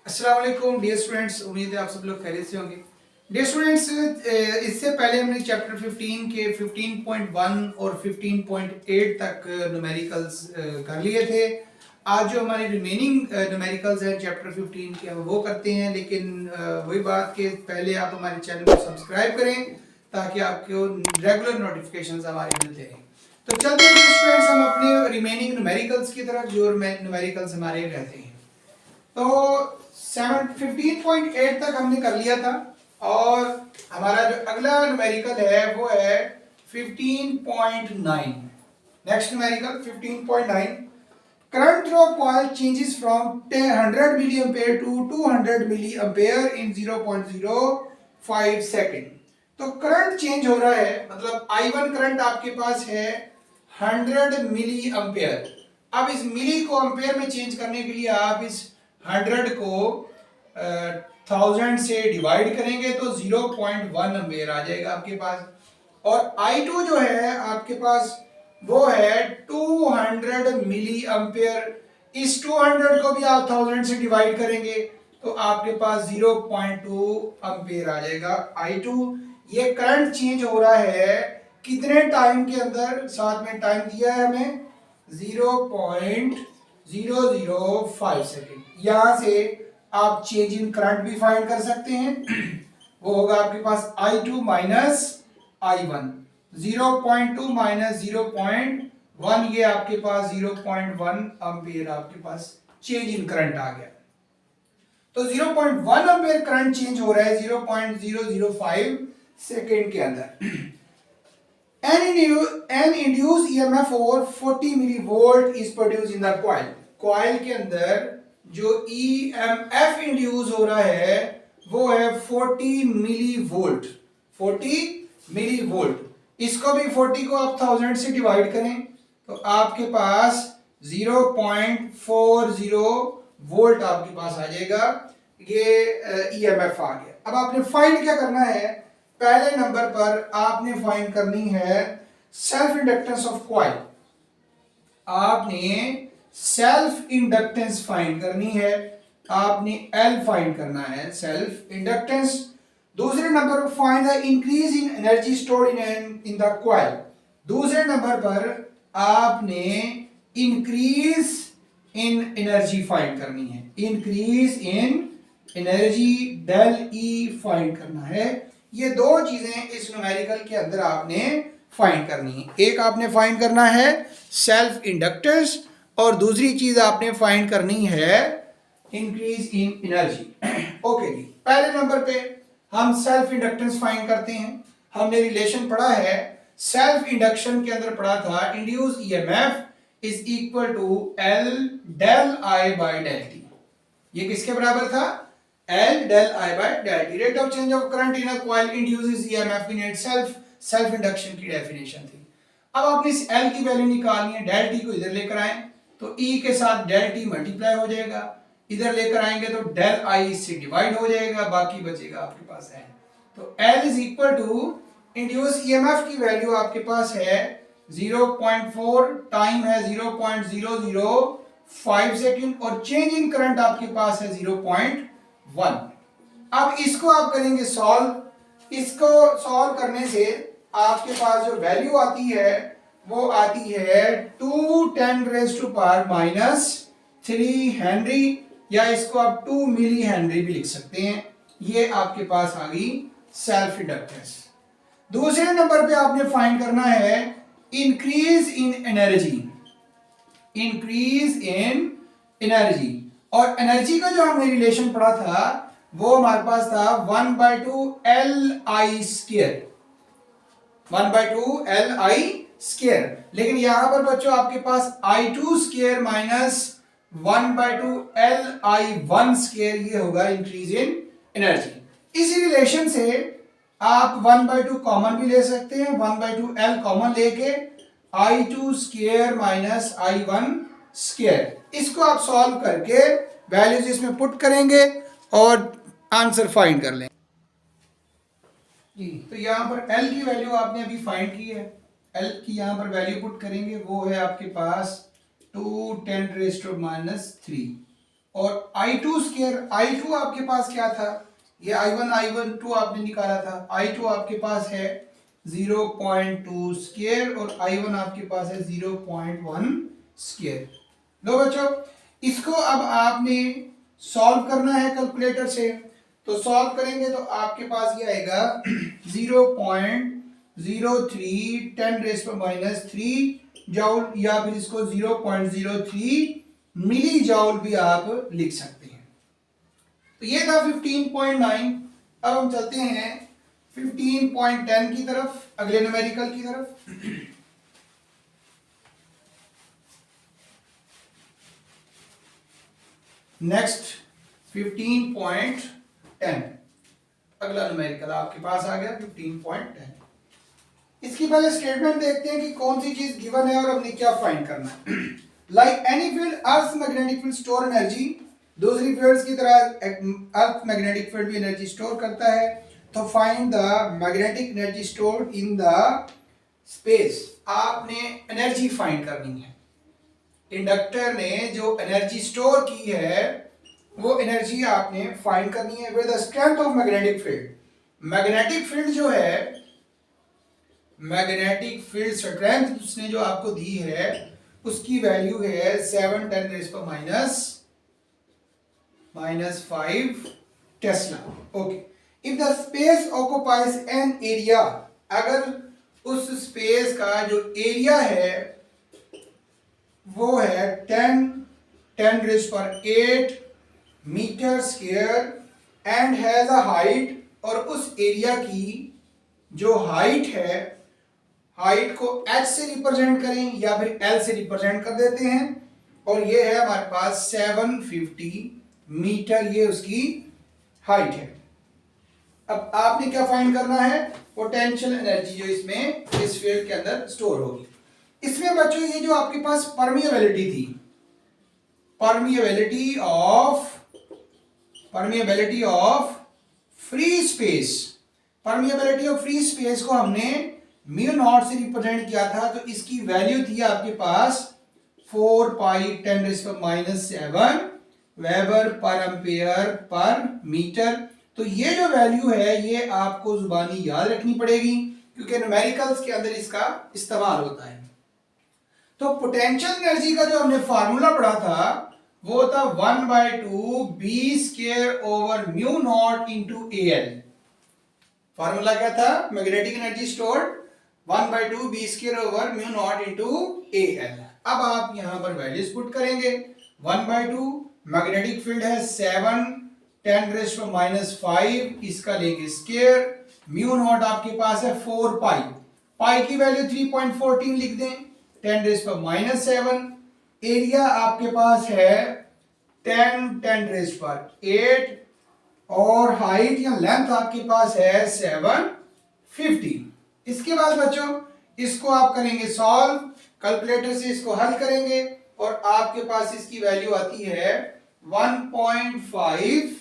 अस्सलाम वालेकुम dear students, उम्मीद है आप सब लोग खैरियत से होंगे। डियर स्टूडेंट्स, इससे पहले हमने चैप्टर 15 के 15.1 और 15.8 तक न्यूमेरिकल्स कर लिए थे। आज जो हमारी रिमेनिंग न्यूमेरिकल्स हैं चैप्टर 15 के, हम वो करते हैं। लेकिन वही बात कि पहले आप हमारे चैनल को सब्सक्राइब करें ताकि आपको रेगुलर नोटिफिकेशंस हमारे मिलते रहें। तो चलते हैं डियर स्टूडेंट्स, हम अपने रिमेनिंग न्यूमेरिकल्स की तरफ, जो न्यूमेरिकल्स हमारे रहते हैं। तो 15.8 तक हमने कर लिया था और हमारा जो अगला न्यूमेरिकल है वो है 15.9। Next numerical 15.9। Current through coil changes from 100 milli ampere to 200 milli ampere in 0.05 second. तो करंट चेंज हो रहा है, मतलब I1 करंट आपके पास है 100 मिली एम्पेयर। अब इस मिली को एम्पेयर में चेंज करने के लिए आप इस 100 को 1000 से डिवाइड करेंगे तो 0.1 एम्पेयर आ जाएगा आपके पास। और I2 जो है आपके पास वो है 200 मिली एम्पेयर। इस 200 को भी आप 1000 से डिवाइड करेंगे तो आपके पास 0.2 एम्पेयर आ जाएगा I2। ये करंट चेंज हो रहा है कितने टाइम के अंदर, साथ में टाइम दिया है हमें 0.005 सेकेंड। यहां से आप चेंज इन करंट भी फाइंड कर सकते हैं। वो होगा आपके पास I2 माइनस I1। 0.2 माइनस 0.1, ये आपके पास 0.1 एम्पियर आपके पास चेंज इन करंट आ गया। तो 0.1 एम्पियर करंट चेंज हो रहा है 0.005 सेकेंड के अंदर। An induced EMF over 40 millivolt is produced in the coil। coil के अंदर जो EMF इंड्यूस हो रहा है वो है 40 मिलीवोल्ट। 40 मिलीवोल्ट। इसको भी 40 को आप 1000 से डिवाइड करें तो आपके पास 0.40 वोल्ट आपके पास आ जाएगा। ये EMF आ गया। अब आपने फाइंड क्या करना है, पहले नंबर पर आपने फाइंड करनी है सेल्फ इंडक्टेंस ऑफ कॉइल। आपने सेल्फ इंडक्टेंस फाइंड करनी है, आपने L फाइंड करना है, सेल्फ इंडक्टेंस। दूसरे नंबर पर find the increase in energy stored in the coil. दूसरे नंबर पर आपने इंक्रीज इन एनर्जी फाइंड करनी है, increase in energy del E find करना है। ये दो चीजें इस न्यूमेरिकल के अंदर आपने फाइंड करनी है। एक आपने फाइंड करना है सेल्फ इंडक्टेंस और दूसरी चीज आपने फाइंड करनी है इंक्रीज इन एनर्जी। ओके जी, पहले नंबर पे हम सेल्फ इंडक्टेंस फाइंड करते हैं। हमने रिलेशन पढ़ा है, सेल्फ इंडक्शन के अंदर पढ़ा था induce EMF is equal to L del I by del T। ये किसके बराबर था? L del I by del T। Rate of change of current in a coil induces EMF in itself। Self induction की definition थी। अब आपने इस L की वैल्यू निकालनी है, डेल T को इधर लेकर आए तो E के साथ डेल T मल्टीप्लाई हो जाएगा, इधर लेकर आएंगे तो डेल I इससे डिवाइड हो जाएगा, बाकी बचेगा आपके पास L। तो L is equal to induce EMF की वैल्यू आपके पास है 0.4, टाइम है 0.005 सेकेंड और चेंज इन करंट आपके पास है 0.1। अब इसको आप करेंगे सॉल्व। इसको सॉल्व करने से आपके पास जो वैल्यू आती है वो आती है 2 × 10⁻³ हेनरी, या इसको आप 2 मिली हेनरी भी लिख सकते हैं। ये आपके पास आ गई सेल्फ इंडक्टेंस। दूसरे नंबर पे आपने फाइंड करना है increase in energy, increase in energy. और एनर्जी का जो हमने रिलेशन पढ़ा था वो हमारे पास था 1/2 Li स्क्वायर, 1/2 Li स्क्वायर। लेकिन यहां पर बच्चों आपके पास I2 square minus 1/2 Li1 square, ये होगा इंक्रीज इन एनर्जी। इसी रिलेशन से आप 1/2 कॉमन भी ले सकते हैं, 1/2 L कॉमन लेके I2 square minus I1 square, इसको आप सॉल्व करके वैल्यूज इसमें पुट करेंगे और आंसर फाइंड कर लें जी। तो यहां पर L की वैल्यू आपने अभी फाइंड की है, L की यहां पर वैल्यू पुट करेंगे, वो है आपके पास 2 × 10⁻³ और I2 स्क्वायर, I2 आपके पास क्या था, ये I1 आपने निकाला था, I2 आपके पास है 0.2 स्क्वायर और I1 आपके पास है 0.1 स्क्वायर। लो बच्चों, इसको अब आपने सॉल्व करना है कैलकुलेटर से। तो सॉल्व करेंगे तो आपके पास ये आएगा 0.03 10⁻³ जूल, या फिर इसको 0.03 मिली जूल भी आप लिख सकते हैं। तो ये था 15.9। अब हम चलते हैं 15.10 की तरफ, अगले न्यूमेरिकल की तरफ। नेक्स्ट 15.10, अगला न्यूमेरिकल आपके पास आ गया 15.10। इसकी पहले स्टेटमेंट देखते हैं कि कौन सी चीज गिवन है और हमने क्या फाइंड करना है। Like any field, earth magnetic field store energy. दूसरी फील्ड्स की तरह अर्थ मैग्नेटिक फील्ड भी एनर्जी स्टोर करता है। तो find the magnetic energy stored in the space. आपने एनर्जी फाइंड करनी है। इंडक्टर ने जो एनर्जी स्टोर की है वो एनर्जी आपने फाइंड करनी है with the strength of magnetic field. Magnetic field जो है, मैग्नेटिक फील्ड स्ट्रेंथ उसने जो आपको दी है उसकी वैल्यू है 7 10⁻⁻⁵ Tesla. Okay, if the space occupies an area, अगर उस स्पेस का जो एरिया है वो है 10⁸ meter square and has a height, और उस एरिया की जो हाइट है, हाइट को h से रिप्रेजेंट करें या फिर l से रिप्रेजेंट कर देते हैं, और ये है हमारे पास 750 मीटर, ये उसकी हाइट है। अब आपने क्या फाइंड करना है, पोटेंशियल एनर्जी जो इसमें इस फील्ड के अंदर स्टोर होगी। इसमें बच्चों ये जो आपके पास परमिएबिलिटी थी, permeability of free space, permeability of free space को हमने म्यू नॉट से रिप्रेजेंट किया था। तो इसकी वैल्यू थी आपके पास 4 pi 10⁻⁷ weber per ampere per meter. तो ये जो वैल्यू है ये आपको जुबानी याद रखनी पड़ेगी क्योंकि न्यूमेरिकल्स के अंदर इसका इस्तेमाल होता है। तो पोटेंशियल एनर्जी का जो हमने फार्मूला पढ़ा था वो था 1/2 B square over mu not into AL। Formula क्या था, magnetic energy stored 1/2 B square over mu not into AL। अब आप यहां पर वैल्यूज पुट करेंगे। 1/2 मैग्नेटिक फील्ड है 7 10⁻⁵, इसका लेंगे स्क्वायर, म्यू नॉट आपके पास है 4 पाई, पाई की वैल्यू 3.14 लिख दें, 10⁻⁷। एरिया आपके पास है 10⁸, और हाइट या लेंथ आपके पास है 750। इसके बाद बच्चों इसको आप करेंगे सॉल्व, कैलकुलेटर से इसको हल करेंगे और आपके पास इसकी वैल्यू आती है 1.5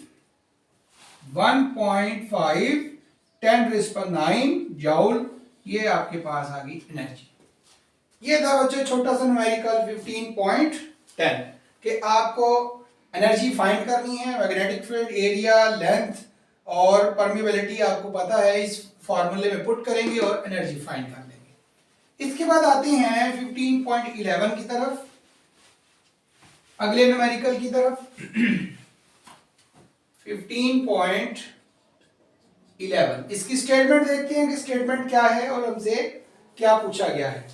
10⁹ जूल। ये आपके पास आ गई एनर्जी। ये था बच्चों छोटा सा न्यूमेरिकल 15.10 कि आपको एनर्जी फाइंड करनी है, मैग्नेटिक फील्ड, एरिया, लेंथ और परमिएबिलिटी आपको पता है, इस फॉर्मूले में पुट करेंगे और एनर्जी फाइंड कर लेंगे। इसके बाद आते हैं 15.11 की तरफ, अगले न्यूमेरिकल की तरफ। 15.11 इसकी स्टेटमेंट देखते हैं कि स्टेटमेंट क्या है और हमसे क्या पूछा गया है।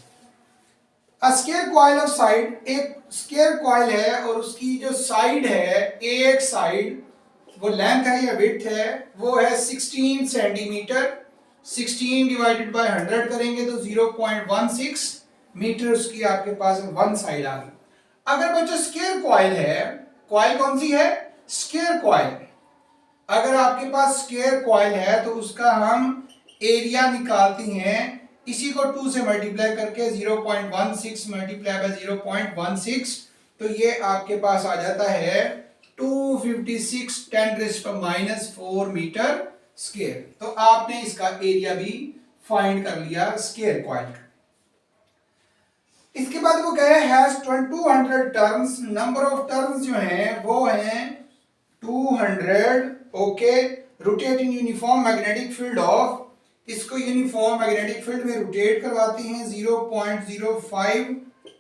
A square coil of side, एक स्क्वायर कॉइल है और उसकी जो साइड है, एक साइड वो लेंथ है या विड्थ है वो है 16 सेंटीमीटर। 16 डिवाइडेड बाय 100 करेंगे तो 0.16 मीटर उसकी आपके पास वन साइड आ गई। अगर बच्चों स्क्वायर कॉइल है, कॉइल कौन सी है, स्क्वायर कॉइल। अगर आपके पास स्क्वायर कॉइल है तो उसका हम एरिया निकालते हैं, इसी को 2 से मल्टीप्लाई करके 0.16 मल्टीप्लाई बाय 0.16, तो ये आपके पास आ जाता है 256 10⁻⁴ मीटर स्क्वायर। तो आपने इसका एरिया भी फाइंड कर लिया स्क्वायर कॉइल का। इसके बाद वो कह रहे हैं has 200 turns, number of turns जो हैं वो हैं 200, okay. Rotate in uniform magnetic field of, इसको यूनिफॉर्म मैग्नेटिक फील्ड में रोटेट करवाते हैं 0.05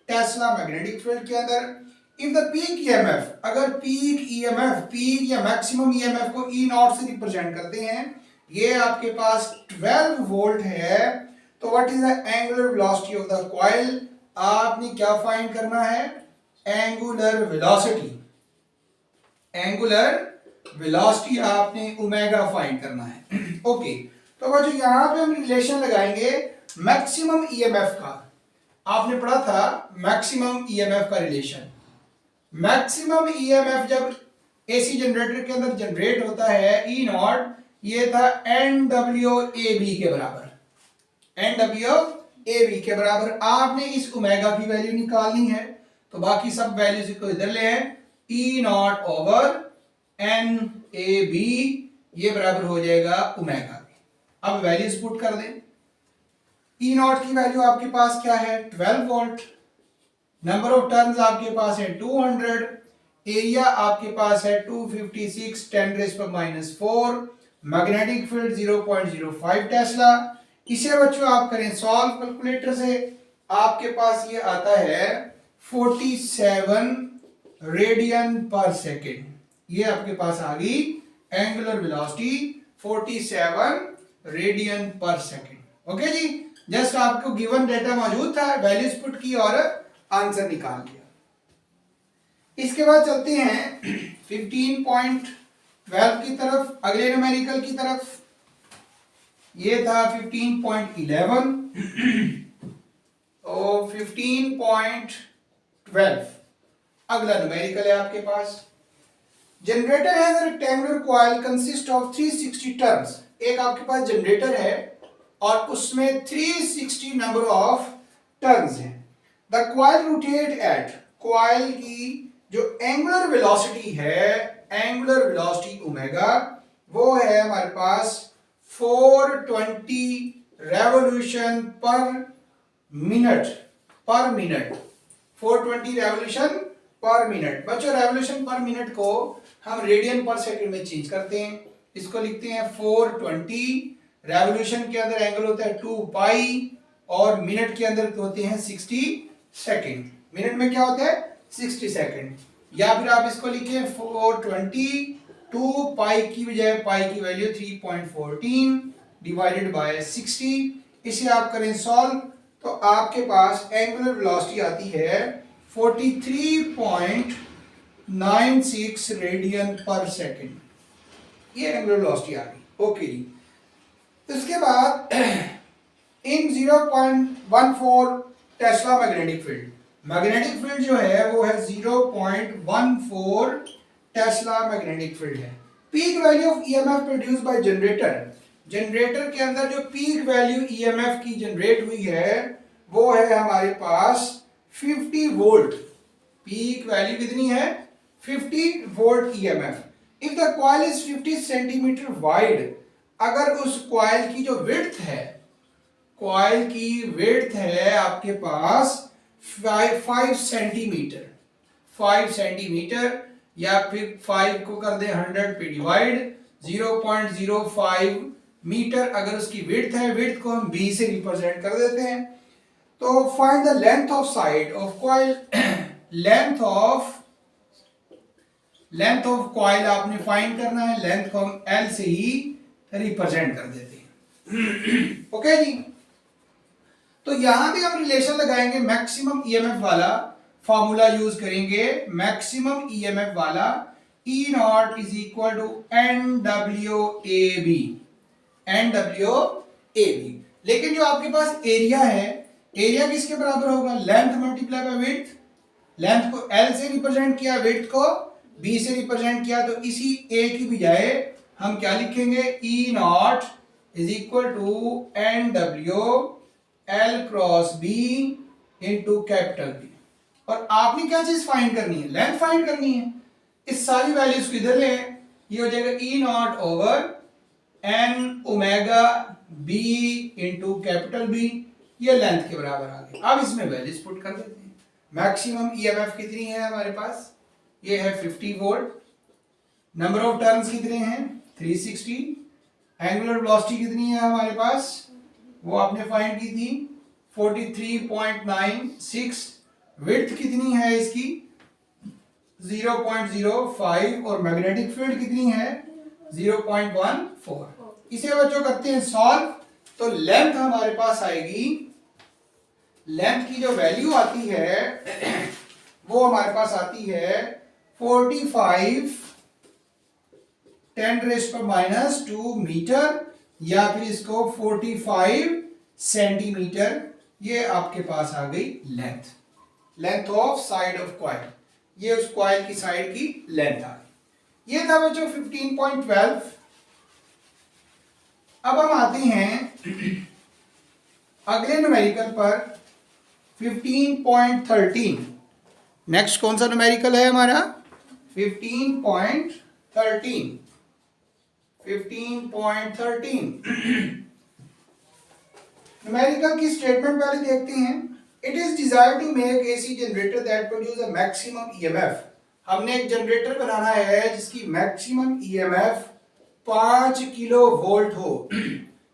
टेस्ला मैग्नेटिक फील्ड के अंदर। इफ द पीक ईएमएफ, अगर पीक ईएमएफ, पीक या मैक्सिमम ईएमएफ को ई नॉट से रिप्रेजेंट करते हैं, ये आपके पास 12 वोल्ट है, तो what is the angular velocity of the coil, आपने क्या फाइंड करना है, एंगुलर वेलोसिटी, एंगुलर वेलोसिटी आपने ओमेगा फाइंड करना है। ओके तो बच्चों यहां पे हम रिलेशन लगाएंगे मैक्सिमम ईएमएफ का, आपने पढ़ा था मैक्सिमम ईएमएफ का रिलेशन। मैक्सिमम ईएमएफ जब एसी जनरेटर के अंदर जनरेट होता है ई नॉट, ये था NWAB के बराबर, NWAB के बराबर। आपने इस ओमेगा की वैल्यू निकालनी है, तो बाकी सब वैल्यूज को इधर ले आए, ई नॉट ओवर NAB, ये बराबर हो जाएगा ओमेगा के। अब वैल्यूज पुट कर दें, ई नॉट की वैल्यू आपके पास क्या है 12 वोल्ट, नंबर ऑफ टर्न्स आपके पास है 200, एरिया आपके पास है 256 10⁻⁴, मैग्नेटिक फील्ड 0.05 टेस्ला। इसे बच्चों आप करें सॉल्व कैलकुलेटर से, आपके पास ये आता है 47 रेडियन पर सेकेंड, ये आपके पास आ गई एंगुलर वेलोसिटी 47 रेडियन पर सेकेंड। ओके जी, जस्ट आपको गिवन डेटा मौजूद था, वैल्यूज पुट की और आंसर निकाल लिया। इसके बाद चलते हैं 15.12 की तरफ, अगले न्यूमेरिकल की तरफ। ये था 15.11 और 15.12 अगला न्यूमेरिकल है आपके पास। Generator has a rectangular coil consist of 360 turns, एक आपके पास जनरेटर है और उसमें 360 नंबर ऑफ टर्न्स हैं। The coil rotate at, coil की जो एंगुलर वेलोसिटी है, एंगुलर वेलोसिटी ओमेगा, वो है हमारे पास 420 revolution per minute, 420 revolution per minute. बच्चों रेवोल्यूशन पर मिनट को हम रेडियन पर सेकंड में चेंज करते हैं, इसको लिखते हैं 420, रेवोल्यूशन के अंदर एंगल होता है 2 पाई और मिनट के अंदर होते हैं 60 सेकंड, मिनट में क्या होता है 60 सेकंड, या फिर आप इसको लिखें 420, 2 पाई की बजाय पाई की वैल्यू 3.14 डिवाइडेड बाय 60, इसे आप करें सॉल्व तो आपके पास एंगुलर वेलोसिटी आती है 43.96 रेडियन पर सेकंड, ये एंगुलर वेलोसिटी आ गई। ओके जी, इसके बाद इन 0.14 Tesla magnetic field, magnetic field जो है वो है 0.14 टेस्ला मैग्नेटिक फील्ड है। Peak value of EMF produce by generator, generator के अंदर जो पीक वैल्यू ईएमएफ की जनरेट हुई है वो है हमारे पास 50 वोल्ट, पीक वैल्यू कितनी है 50 volt EMF. If the coil is 50 centimetre wide, अगर उस कॉइल की जो विड्थ है, कॉइल की विड्थ है आपके पास 5 सेंटीमीटर, 5 सेंटीमीटर, या फिर 5 को कर दे 100 पे डिवाइड, 0.05 मीटर अगर उसकी विड्थ है, विड्थ को हम b से रिप्रेजेंट कर देते हैं। तो find the length of side of coil, length of coil आपने फाइंड करना है, लेंथ को हम l से ही रिप्रेजेंट कर देते हैं। ओके जी, तो यहां भी हम रिलेशन लगाएंगे मैक्सिमम ईएमएफ वाला फॉर्मूला यूज करेंगे, मैक्सिमम ईएमएफ वाला E not is equal to NWAB, लेकिन जो आपके पास एरिया है, एरिया किसके बराबर होगा, length multiply by width, length को L से रिप्रेजेंट किया, विड्थ को B से रिप्रेजेंट किया, तो इसी A की बजाय हम क्या लिखेंगे, E not is equal to NW L cross B into capital B। और आपने क्या चीज फाइंड करनी है, लेंथ फाइंड करनी है। इस सारी वैल्यूज को इधर ले, ये हो जाएगा E not over N omega B into capital B, ये लेंथ के बराबर आ गया। अब इसमें वैल्यूज पुट कर देते हैं। मैक्सिमम ईएमएफ कितनी है हमारे पास, ये है 50 वोल्ट। नंबर ऑफ टर्न्स कितने हैं 360। एंगुलर वेलोसिटी कितनी है हमारे पास, वो आपने फाइंड की थी 43.96। विड्थ कितनी है इसकी 0.05 और मैग्नेटिक फील्ड कितनी है 0.14। इसे बच्चों करते हैं सॉल्व। तो लेंथ हमारे पास आएगी, लेंथ की जो वैल्यू आती है वो हमारे पास आती है 45 10⁻⁻² मीटर, या फिर इसको 45 सेंटीमीटर। ये आपके पास आ गई length, length of side of coil. ये उस कॉइल की साइड की लेंथ आ गई। ये था बच्चों 15.12। अब हम आते हैं अगले न्यूमेरिकल पर 15.13। नेक्स्ट कौन सा न्यूमेरिकल है हमारा 15.13। 15.13 न्यूमेरिकल की स्टेटमेंट पहले देखते हैं। It is desired to make AC generator that produce a maximum EMF. हमने एक जनरेटर बनाना है जिसकी मैक्सिमम ईएमएफ 5 किलो वोल्ट हो,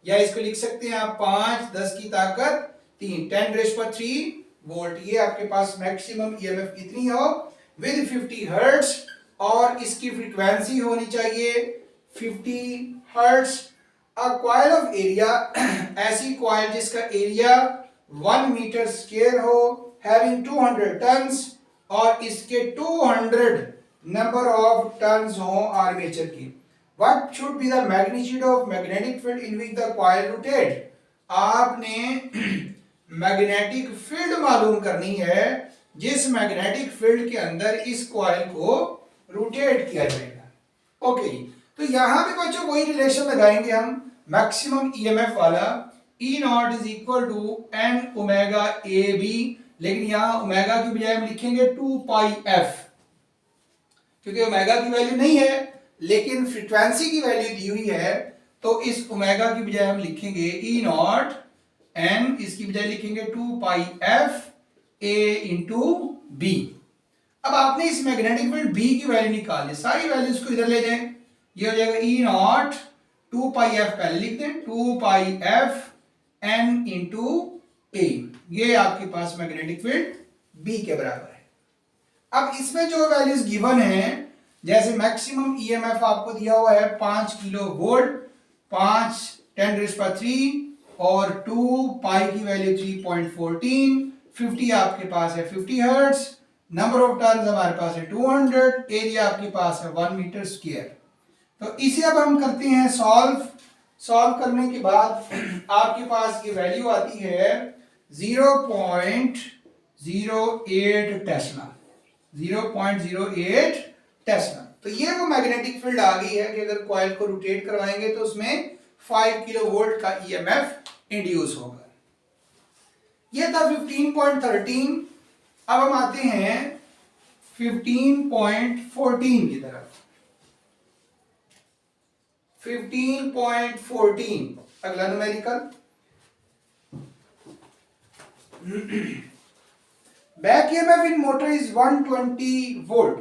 या इसको लिख सकते हैं आप 5 10 की ताकत 3 10⁻³ वोल्ट। ये आपके पास मैक्सिमम ईएमएफ कितनी हो विद 50 हर्ट्ज, और इसकी फ्रीक्वेंसी होनी चाहिए 50 hertz. A coil of area, ऐसी कॉइल जिसका एरिया 1 मीटर स्क्वायर हो, हैविंग 200 टन्स, और इसके 200 नंबर ऑफ टन्स हो आर्मेचर की। What should be the magnitude of magnetic field in which the coil rotate? आपने मैग्नेटिक फील्ड मालूम करनी है जिस मैग्नेटिक फील्ड के अंदर इस कॉइल को रोटेट किया जाएगा। ओके, तो यहां पे बच्चों वही रिलेशन लगाएंगे हम मैक्सिमम ईएमएफ वाला। E not is equal to n omega A B, लेकिन यहां ओमेगा की बजाय हम लिखेंगे 2 पाई एफ, क्योंकि ओमेगा की वैल्यू नहीं है लेकिन फ्रीक्वेंसी की वैल्यू दी हुई है। तो इस ओमेगा की बजाय हम लिखेंगे E नॉट n, इसकी बजाय लिखेंगे 2 pi F a into B. अब आपने इस मैग्नेटिक फील्ड B की वैल्यू निकाल ली, सारी वैल्यूज को इधर ले जाएं। ये हो जाएगा E नॉट 2 पाई एफ, पहले लिख दें 2 pi F n into a। ये आपके पास मैग्नेटिक फील्ड B के बराबर है। अब इसमें जो वैल्यूज गिवन है, जैसे मैक्सिमम ईएमएफ आपको दिया हुआ है 5 किलो वोल्ट, 5 10⁻³ और 2 पाई की वैल्यू 3.14, 50 आपके पास है 50 हर्ट्ज, नंबर ऑफ टर्न्स हमारे पास है 200, एरिया आपके पास है 1 मीटर स्क्वायर। तो इसे अब हम करते हैं सॉल्व। सॉल्व करने के बाद आपके पास ये वैल्यू आती है 0.08 टेस्ला, 0.08 टेस्ला। तो ये वो मैग्नेटिक फील्ड आ गई है कि अगर कॉइल को रोटेट करवाएंगे तो उसमें 5 किलो वोल्ट का ईएमएफ इंड्यूस होगा। ये था 15.13। अब हम आते हैं 15.14 की तरफ। 15.14 अगला numerical. Back EMF in motor is 120 volt.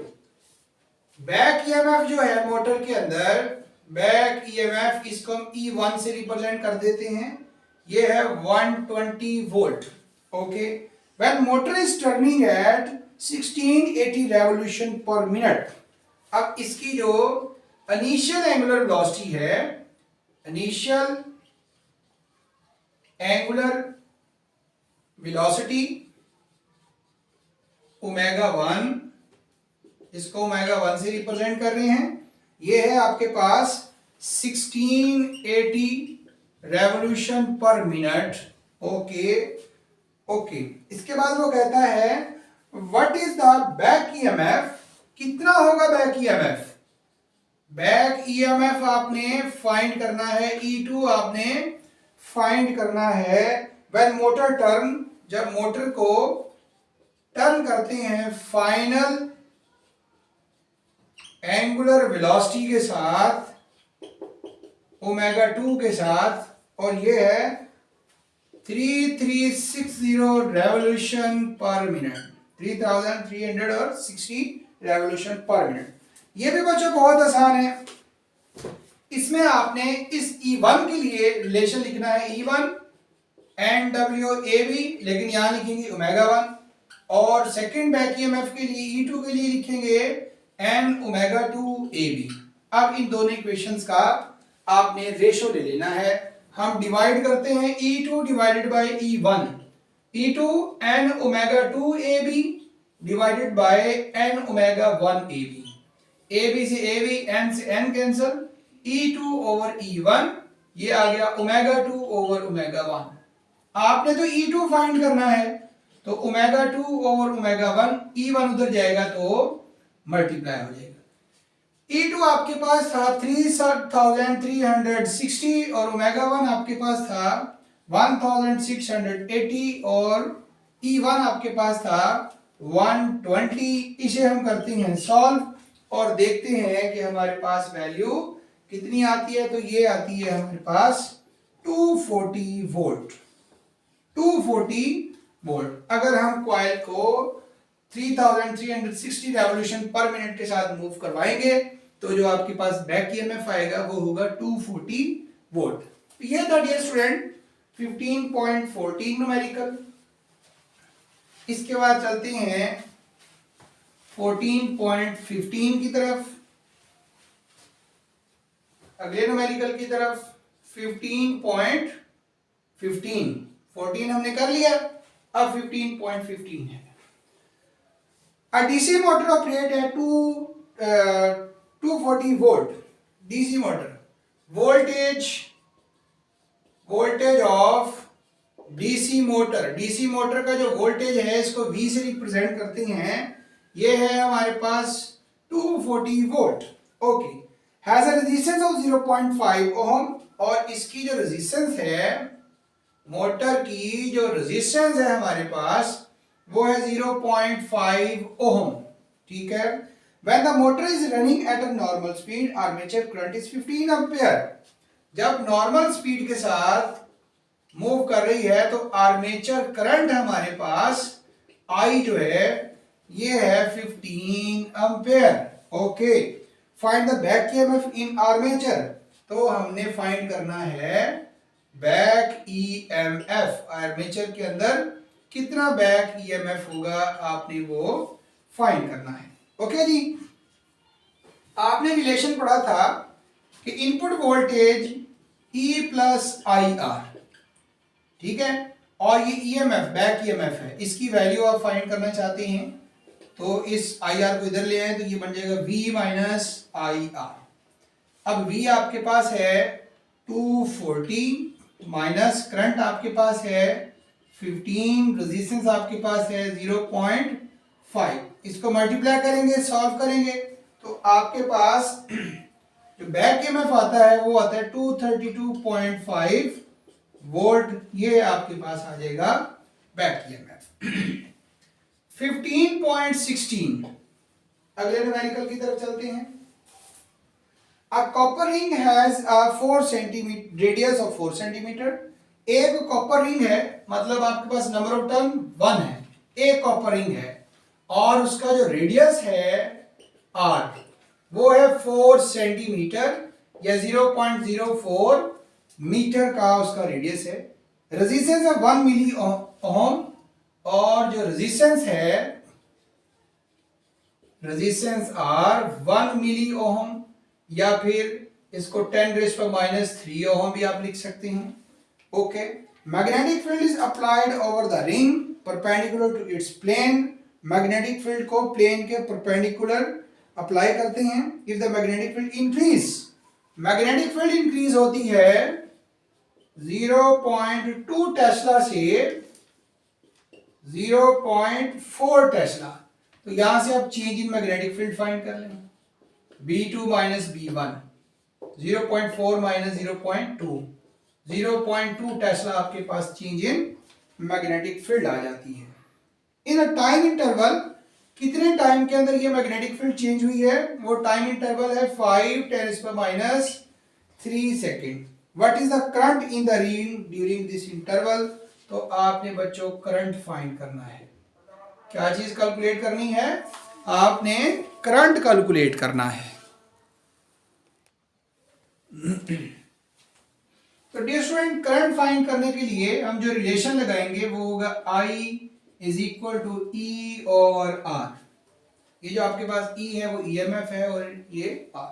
Back EMF जो है मोटर के अंदर, बैक ईएमएफ इसको हम E1 से रिप्रेजेंट कर देते हैं। ये है 120 volt. Okay, when motor is turning at 1680 revolution per minute. अब इसकी जो इनिशियल एंगुलर वेलोसिटी है, इनिशियल एंगुलर वेलोसिटी ओमेगा 1, इसको ओमेगा 1 से रिप्रेजेंट कर रहे हैं। ये है आपके पास 1680 revolution per minute. Okay okay, इसके बाद वो कहता है what is the back EMF, कितना होगा बैक ईएमएफ। बैक ईएमएफ आपने फाइंड करना है, E2 आपने फाइंड करना है व्हेन मोटर टर्न, जब मोटर को टर्न करते हैं फाइनल एंगुलर वेलोसिटी के साथ ओमेगा 2 के साथ, और ये है 3360 revolution per minute, 3360 revolution per minute. ये भी बच्चों बहुत आसान है। इसमें आपने इस E1 के लिए रिलेशन लिखना है, E1 NWAB, लेकिन यहां लिखेंगे ω1, और सेकंड बैक ईएमएफ के लिए E2 के लिए लिखेंगे Nω2AB। अब इन दोनों इक्वेशंस का आपने रेशो ले लेना है। हम डिवाइड करते हैं E2 divided by E1, E2 Nω2AB divided by Nω1AB। AB से AB, N से N cancel, E2 over E1, ये आ गया ω2 ओवर ω1। आपने तो E2 फाइंड करना है, तो ω2 ओवर ω1, E1 उधर जाएगा तो मल्टीप्लाई हो जाएगा। E2 आपके पास था 3360 और ω1 आपके पास था 1680 और E1 आपके पास था 120। इसे हम करते हैं सॉल्व और देखते हैं कि हमारे पास वैल्यू कितनी आती है। तो ये आती है हमारे पास 240 वोल्ट, 240 वोल्ट। अगर हम कॉइल को 3360 रेवोल्यूशन पर मिनट के साथ मूव करवाएंगे तो जो आपके पास बैक ईएमएफ आएगा वो होगा 240 वोल्ट। ये था डियर स्टूडेंट 15.14 न्यूमेरिकल। इसके बाद चलते हैं 14.15 की तरफ, अगले न्यूमेरिकल की तरफ। 15.15, 14 हमने कर लिया, अब 15.15 है। A DC motor operate at 240 volt, DC motor, voltage of DC motor, DC motor का जो वोल्टेज है इसको V से रिप्रेजेंट करते हैं। ये है हमारे पास 240 volt. Okay, has a resistance of 0.5 ओम, और इसकी जो रेजिस्टेंस है, मोटर की जो रेजिस्टेंस है हमारे पास वो है 0.5 ओम। ठीक है। When the motor is running at a normal speed, armature current is 15 ampere. जब नॉर्मल स्पीड के साथ मूव कर रही है तो आर्मेचर करंट हमारे पास I जो है ये है 15 ampere. Okay, find the back EMF in armature. तो हमने फाइंड करना है बैक ईएमएफ, आर्मेचर के अंदर कितना बैक ईएमएफ होगा आपने वो फाइंड करना है। ओके जी, आपने रिलेशन पढ़ा था कि input voltage E plus IR, ठीक है, और ये ईएमएफ बैक ईएमएफ है, इसकी वैल्यू आप फाइंड करना चाहते हैं तो इस IR को इधर ले आए तो ये बन जाएगा V माइनस IR। अब V आपके पास है 240 माइनस करंट आपके पास है 15, रेजिस्टेंस आपके पास है 0.5। इसको मल्टीप्लाई करेंगे, सॉल्व करेंगे तो आपके पास जो बैक ईएमएफ आता है वो आता है 232.5 वोल्ट। ये आपके पास आ जाएगा बैक ईएमएफ। 15.16, अगले न्यूमेरिकल की तरफ चलते हैं। A copper ring has a 4 centimeter radius of 4 centimeter। एक कॉपर रिंग है, मतलब आपके पास नंबर ऑफ टर्न 1 है, एक कॉपर रिंग है और उसका जो रेडियस है R वो है 4 सेंटीमीटर या 0.04 मीटर का उसका रेडियस है। रेजिस्टेंस है 1 मिली ओम, और जो रेजिस्टेंस है, रेजिस्टेंस R 1 मिली ओम, या फिर इसको 10⁻³ ओम भी आप लिख सकते हैं। Okay, magnetic field is applied over the ring perpendicular to its plane. Magnetic field को प्लेन के परपेंडिकुलर अप्लाई करते हैं। If the magnetic field increase, magnetic field increase होती है 0.2 टेस्ला से 0.4 टेस्ला, तो यहां से आप change in magnetic field find कर लें। B2 minus B1, 0.4 minus 0.2, 0.2 Tesla आपके पास चेंज इन मैग्नेटिक फील्ड आ जाती है। इन अ टाइम इंटरवल, कितने टाइम के अंदर ये मैग्नेटिक फील्ड चेंज हुई है, वो टाइम इंटरवल है 5 × 10⁻³ second. What is the current in the ring during this interval. तो आपने बच्चों करंट फाइंड करना है। क्या चीज कैलकुलेट करनी है? आपने करंट कैलकुलेट करना है। तो डियर स्टूडेंट, करंट फाइंड करने के लिए हम जो रिलेशन लगाएंगे वो होगा I is equal to E और R। ये जो आपके पास E है वो EMF है और ये R।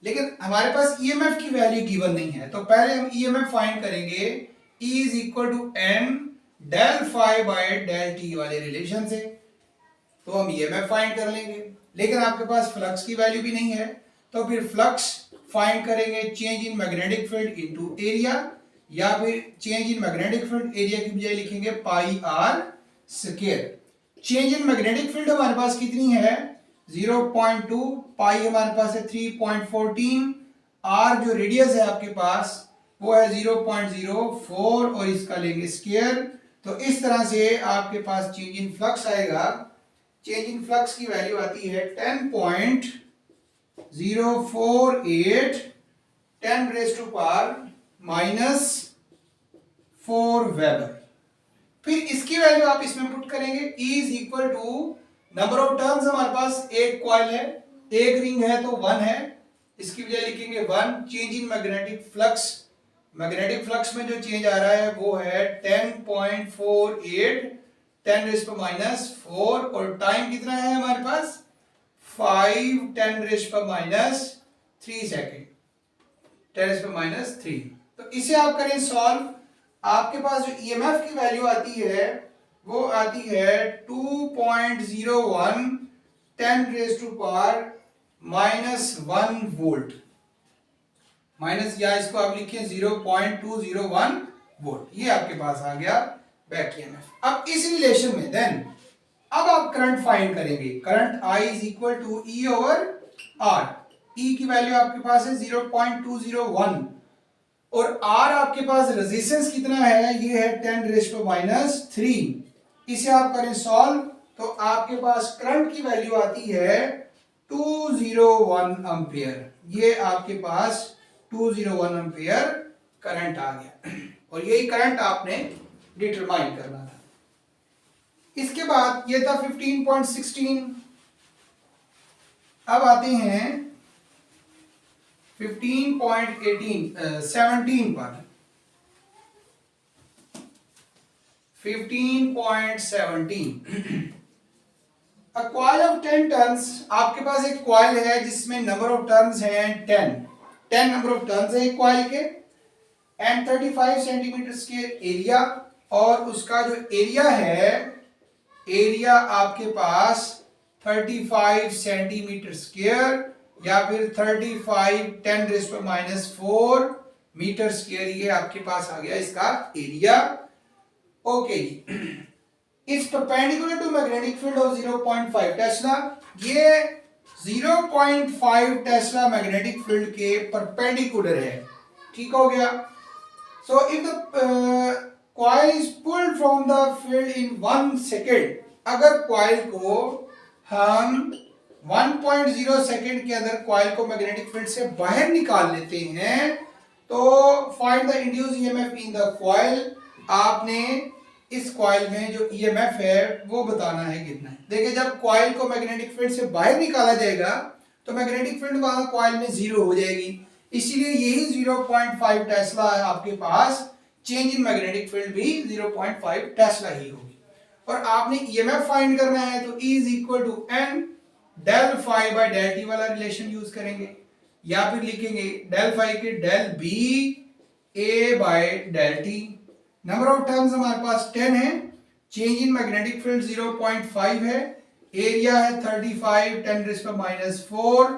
लेकिन हमारे पास EMF की वैल्यू गिवन नहीं है, तो पहले हम EMF फाइंड करेंगे E is equal to N del phi by del T वाले रिलेशन से, तो हम EMF फाइंड कर लेंगे। लेकिन आपके पास फ्लक्स की वैल्यू भी नहीं है, तो फिर फ्लक्स फाइंड करेंगे change in magnetic field into area, या फिर change in magnetic field area की बजाय लिखेंगे pi r square. Change in magnetic field हमारे पास कितनी है? 0.2, पाई हमारे पास है 3.14, आर जो रेडियस है आपके पास वो है 0.04 और इसका लेंगे स्क्वायर। तो इस तरह से आपके पास चेंज इन फ्लक्स आएगा। चेंज इन फ्लक्स की वैल्यू आती है 10.048 10 raise to power minus 4 weber. फिर इसकी वैल्यू आप इसमें पुट करेंगे, E is equal to number of turns हमारे पास एक कॉइल है, एक रिंग है तो 1 है, इसकी बजाय लिखेंगे 1। Change in magnetic flux, magnetic flux में जो चेंज आ रहा है वो है 10.48 10 रेज़ टू माइनस 4 और टाइम कितना है हमारे पास? 5 10 raise to minus 3 second, 10 raise to minus 3। तो इसे आप करें सॉल्व, आपके पास जो EMF की वैल्यू आती है वो आती है 2.01 10 raise to power minus 1 volt, minus या इसको आप लिखिए 0.201 वोल्ट। ये आपके पास आ गया बैक EMF। अब इस रिलेशन में देन अब आप करंट फाइंड करेंगे। Current I is equal to E over R। E की वैल्यू आपके पास है 0.201 और R आपके पास रेजिस्टेंस कितना है? ये है 10 रेज़ टू माइनस 3। इसे आप करें सॉल्व तो आपके पास करंट की वैल्यू आती है 201 एम्पियर। ये आपके पास 201 एम्पियर करंट आ गया और यही करंट आपने डिटरमाइन करना था। इसके बाद ये था 15.16। अब आते हैं 17 पर। 15.17 A coil of 10 टर्न्स, आपके पास एक कॉइल है जिसमें नंबर ऑफ टर्न्स हैं 10 नंबर ऑफ टर्न्स है एक कॉइल के, एंड 35 सेंटीमीटर के एरिया, और उसका जो एरिया है, एरिया आपके पास 35 सेंटीमीटर स्क्वायर या फिर 35 10 raise to minus 4 meter square, ये आपके पास आ गया इसका एरिया। ओके जी, इस perpendicular to magnetic field of 0.5 tesla, ये 0.5 टेस्ला मैग्नेटिक फील्ड के परपेंडिकुलर है। ठीक हो गया। So if the coil is pulled from the field in 1 second, अगर कॉइल को हम 1.0 सेकेंड के अंदर कॉइल को मैग्नेटिक फील्ड से बाहर निकाल लेते हैं, तो find the induced EMF in the coil. आपने इस कॉइल में जो EMF है वो बताना है कितना है। देखिए, जब कॉइल को मैग्नेटिक फील्ड से बाहर निकाला जाएगा तो मैग्नेटिक फील्ड वहां कॉइल में 0 हो जाएगी, इसीलिए यही 0.5 टेस्ला है आपके पास। चेंज इन मैग्नेटिक फील्ड भी 0.5 टेस्ला ही होगी। और आपने EMF फाइंड करना है तो E is equal to N del phi by del T वाला रिलेशन यूज करेंगे, या फिर लिखेंगे डेल फाई के del B A by del T. Number of turns हमारे पास 10 है, चेंज इन मैग्नेटिक फील्ड 0.5 है, एरिया है 35 10 रेज़ टू माइनस 4,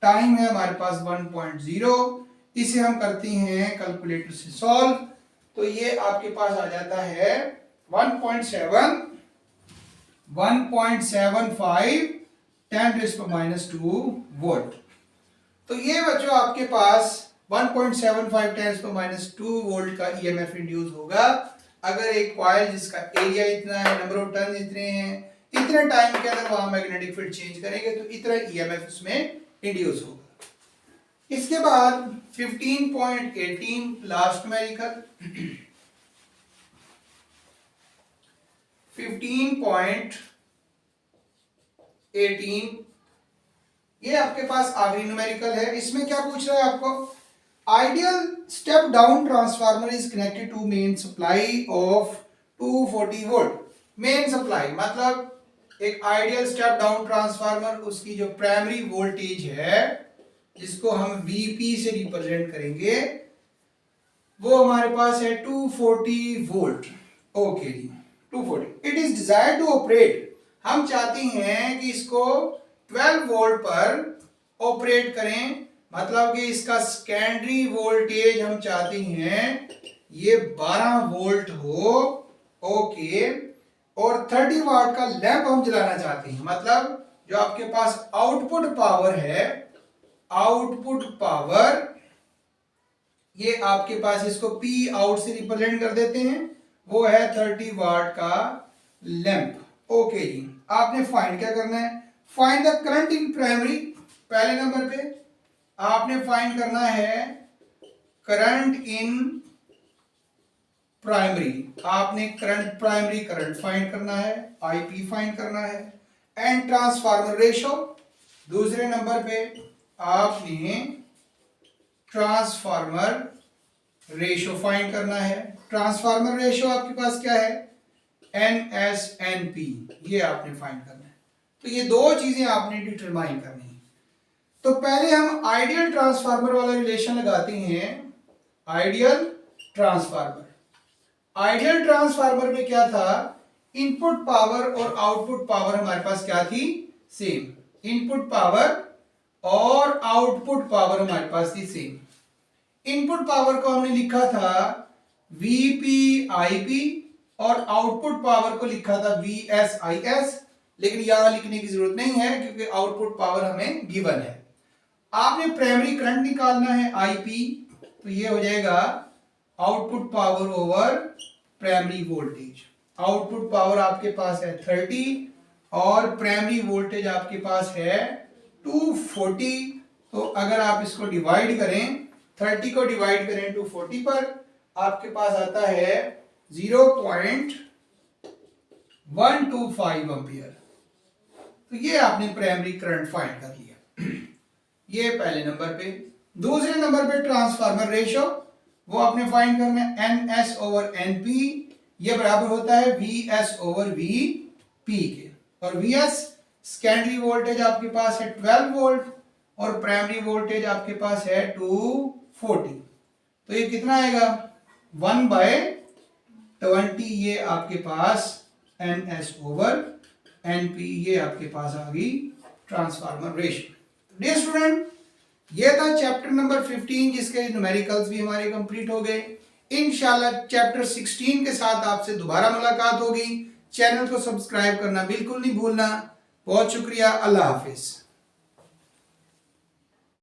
टाइम है हमारे पास 1.0। इसे हम करते हैं कैलकुलेटर से सॉल्व, तो ये आपके पास आ जाता है 1.75 10 रेज़ टू माइनस 2 वोल्ट। तो ये बच्चों आपके पास 1.75 10 टू माइनस 2 वोल्ट का EMF इंड्यूस होगा अगर एक कॉइल जिसका एरिया इतना है, नंबर ऑफ टर्न इतने हैं, इतने टाइम के अंदर वहां मैग्नेटिक फील्ड चेंज करेंगे तो इतना EMF उसमें इंड्यूस होगा। इसके बाद 15.18 लास्ट में लिखा 15.18 ये आपके पास आखिरी न्यूमेरिकल है। इसमें क्या पूछ रहा है आपको, ideal step down transformer is connected to main supply of 240 volt. Main supply मतलब एक आइडियल स्टेप डाउन ट्रांसफार्मर, उसकी जो प्राइमरी वोल्टेज है जिसको हम वीपी से रिप्रेजेंट करेंगे, वो हमारे पास है 240 volt. Okay ji, 240। It is desired to operate, हम चाहते हैं कि इसको 12 वोल्ट पर ऑपरेट करें, मतलब कि इसका सेकेंडरी वोल्टेज हम चाहते हैं ये 12 वोल्ट हो। ओके, और 30 वाट का लैंप हम जलाना चाहते हैं, मतलब जो आपके पास आउटपुट पावर है, आउटपुट पावर ये आपके पास, इसको पी आउट से रिप्रेजेंट कर देते हैं, वो है 30 वाट का लैंप। ओके जी, आपने फाइंड क्या करना है, find the current in primary. पहले नंबर पे आपने फाइंड करना है करंट इन प्राइमरी, आपने करंट प्राइमरी करंट फाइंड करना है, आईपी फाइंड करना है, एंड ट्रांसफार्मर रेशो। दूसरे नंबर पे आपने ट्रांसफार्मर रेशो फाइंड करना है। ट्रांसफार्मर रेशो आपके पास क्या है, NSNP, ये आपने फाइंड करना है। तो ये दो चीजें आपने डिटरमाइन करनी है। तो पहले हम आइडियल ट्रांसफार्मर वाला रिलेशन लगाते हैं। आइडियल ट्रांसफार्मर, आइडियल ट्रांसफार्मर में क्या था, इनपुट पावर और आउटपुट पावर हमारे पास क्या थी, सेम। इनपुट पावर और आउटपुट पावर हमारे पास थी सेम। इनपुट पावर को हमने लिखा था VPIP और आउटपुट पावर को लिखा था VSIS, लेकिन यहां लिखने की जरूरत नहीं है क्योंकि आउटपुट पावर हमें गिवन है। आपने प्राइमरी करंट निकालना है IP, तो ये हो जाएगा output power over primary voltage. Output power आपके पास है 30 और प्राइमरी वोल्टेज आपके पास है 240। तो अगर आप इसको डिवाइड करें, 30 को डिवाइड करें 240 पर, आपके पास आता है 0.125 एम्पियर। तो ये आपने प्राइमरी करंट फाइंड कर लिया, ये पहले नंबर पे। दूसरे नंबर पे ट्रांसफार्मर रेशो, वो आपने फाइंड करना है NS ओवर NP, ये बराबर होता है VS ओवर VP के। और VS सेकेंडरी वोल्टेज आपके पास है 12 वोल्ट और प्राइमरी वोल्टेज आपके पास है 240। तो ये कितना आएगा, 1/20, ये आपके पास NS ओवर NP, ये आपके पास आ गई ट्रांसफार्मर रेशियो। डियर स्टूडेंट, ये था चैप्टर नंबर 15 जिसके न्यूमेरिकल्स भी हमारे कंप्लीट हो गए। इंशाल्लाह चैप्टर 16 के साथ आपसे दोबारा मुलाकात होगी। चैनल को सब्सक्राइब करना बिल्कुल नहीं भूलना। बहुत शुक्रिया, अल्लाह हाफिज।